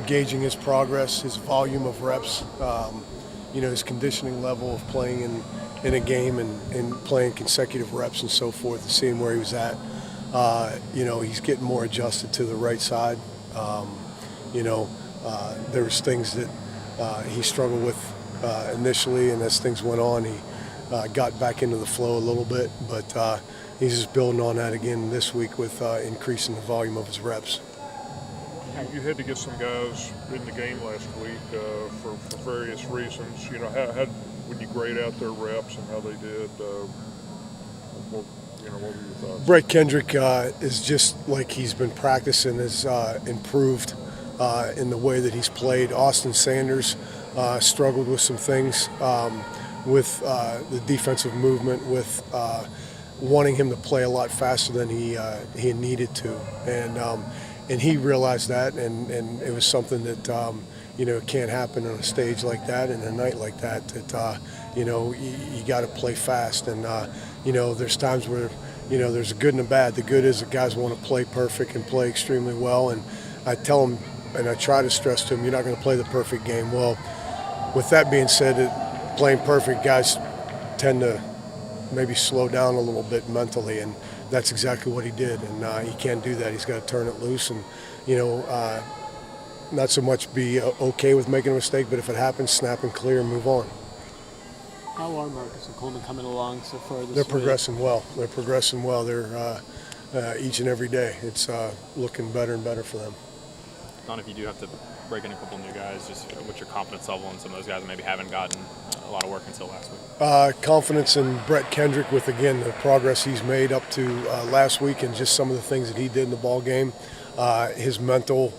Gauging his progress, his volume of reps, his conditioning level of playing in a game and playing consecutive reps and so forth, and seeing where he was at. He's getting more adjusted to the right side. There was things that he struggled with initially, and as things went on, he got back into the flow a little bit, but he's just building on that again this week with increasing the volume of his reps. You had to get some guys in the game last week for various reasons. How when you grade out their reps and how they did, what were your thoughts? Brett Kendrick is just like he's been practicing, has improved in the way that he's played. Austin Sanders struggled with some things with the defensive movement, with wanting him to play a lot faster than he needed to, and he realized that, and it was something that can't happen on a stage like that and a night like that. That you got to play fast, and there's times where there's a good and a bad. The good is that guys want to play perfect and play extremely well, and I tell them and I try to stress to them, you're not going to play the perfect game. Well, with that being said, playing perfect, guys tend to maybe slow down a little bit mentally, and that's exactly what he did, and he can't do that. He's got to turn it loose and, not so much be okay with making a mistake, but if it happens, snap and clear and move on. How are Marcus and Coleman coming along so far this week? They're progressing well. They're each and every day. It's looking better and better for them. Don, if you do have to break in a couple new guys, just what's your confidence level in some of those guys that maybe haven't gotten a lot of work until last week? Confidence in Brett Kendrick with, again, the progress he's made up to last week and just some of the things that he did in the ball game. His mental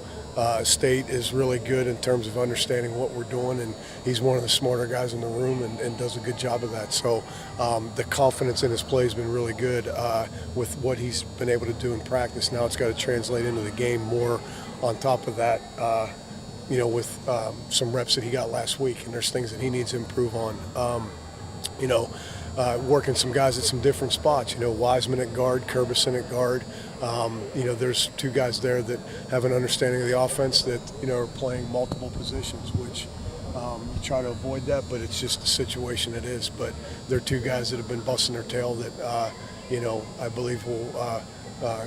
state is really good in terms of understanding what we're doing, and he's one of the smarter guys in the room and does a good job of that. So the confidence in his play has been really good with what he's been able to do in practice. Now it's got to translate into the game more on top of that, with some reps that he got last week, and there's things that he needs to improve on. Working some guys at some different spots. Wiseman at guard, Kerbison at guard. There's two guys there that have an understanding of the offense that are playing multiple positions, which you try to avoid that, but it's just the situation it is. But they're two guys that have been busting their tail that I believe will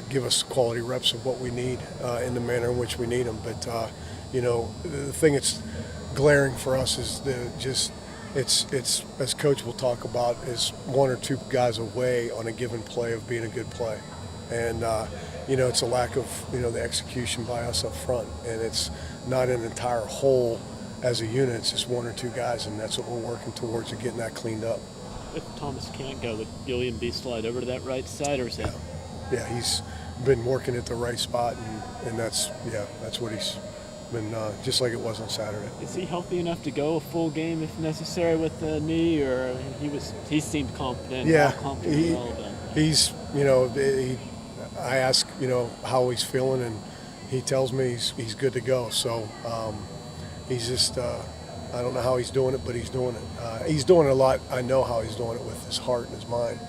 give us quality reps of what we need in the manner in which we need them. But the thing that's glaring for us is it's as Coach will talk about, is one or two guys away on a given play of being a good play, and it's a lack of the execution by us up front, and it's not an entire whole as a unit. It's just one or two guys, and that's what we're working towards, getting that cleaned up. If Thomas can't go, would Gilliam B slide over to that right side, or is that? Yeah, he's been working at the right spot, and that's what he's been, just like it was on Saturday. Is he healthy enough to go a full game if necessary with the knee, or he seemed confident? Yeah, he's I ask how he's feeling, and he tells me he's good to go. So he's just I don't know how he's doing it, but he's doing it. He's doing it a lot. I know how he's doing it with his heart and his mind.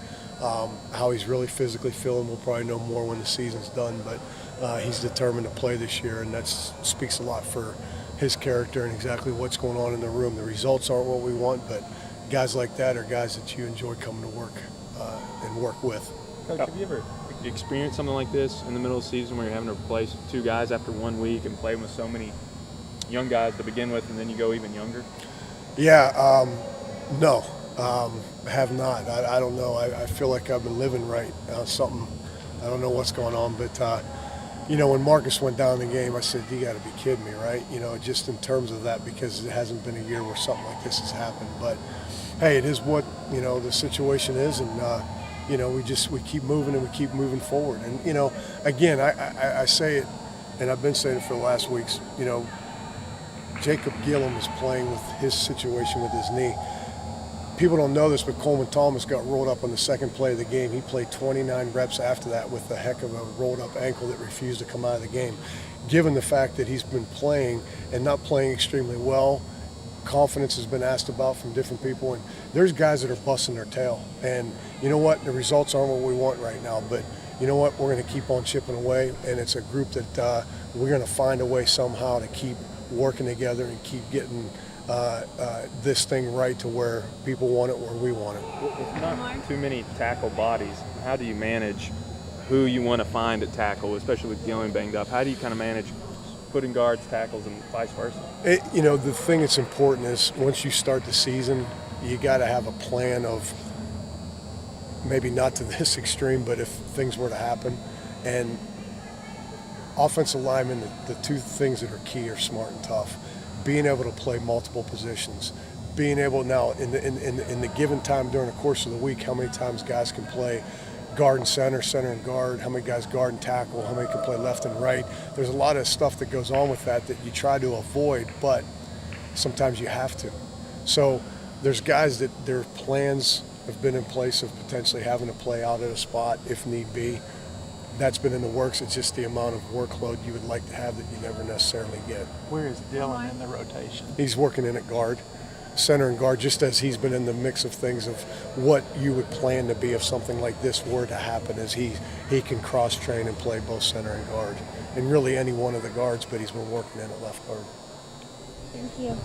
How he's really physically feeling, we'll probably know more when the season's done, but he's determined to play this year, and that speaks a lot for his character and exactly what's going on in the room. The results aren't what we want, but guys like that are guys that you enjoy coming to work and work with. Coach, have you ever experienced something like this in the middle of the season where you're having to replace two guys after 1 week and play with so many young guys to begin with, and then you go even younger? Yeah, no. Have not. I don't know. I feel like I've been living right. Something, I don't know what's going on, but when Marcus went down the game, I said, you got to be kidding me, right? Just in terms of that, because it hasn't been a year where something like this has happened. But hey, it is what the situation is, and we keep moving and we keep moving forward. And again, I say it, and I've been saying it for the last weeks. Jacob Gillum is playing with his situation with his knee. People don't know this, but Coleman Thomas got rolled up on the second play of the game. He played 29 reps after that with a heck of a rolled up ankle that refused to come out of the game. Given the fact that he's been playing and not playing extremely well, confidence has been asked about from different people, and there's guys that are busting their tail. And you know what? The results aren't what we want right now, but you know what, we're going to keep on chipping away, and it's a group that we're going to find a way somehow to keep working together and keep getting this thing right to where people want it, where we want it. With not too many tackle bodies, how do you manage who you want to find at tackle, especially with Gillian banged up? How do you kind of manage putting guards, tackles, and vice versa? The thing that's important is once you start the season, you got to have a plan of maybe not to this extreme, but if things were to happen. And offensive linemen, the two things that are key are smart and tough. Being able to play multiple positions, being able now in the given time during the course of the week, how many times guys can play guard and center, center and guard, how many guys guard and tackle, how many can play left and right. There's a lot of stuff that goes on with that you try to avoid, but sometimes you have to. So there's guys that their plans have been in place of potentially having to play out at a spot if need be. That's been in the works. It's just the amount of workload you would like to have that you never necessarily get. Where is Dylan in the rotation? He's working in at guard, center and guard, just as he's been in the mix of things of what you would plan to be if something like this were to happen, as he can cross-train and play both center and guard, and really any one of the guards, but he's been working in at left guard. Thank you.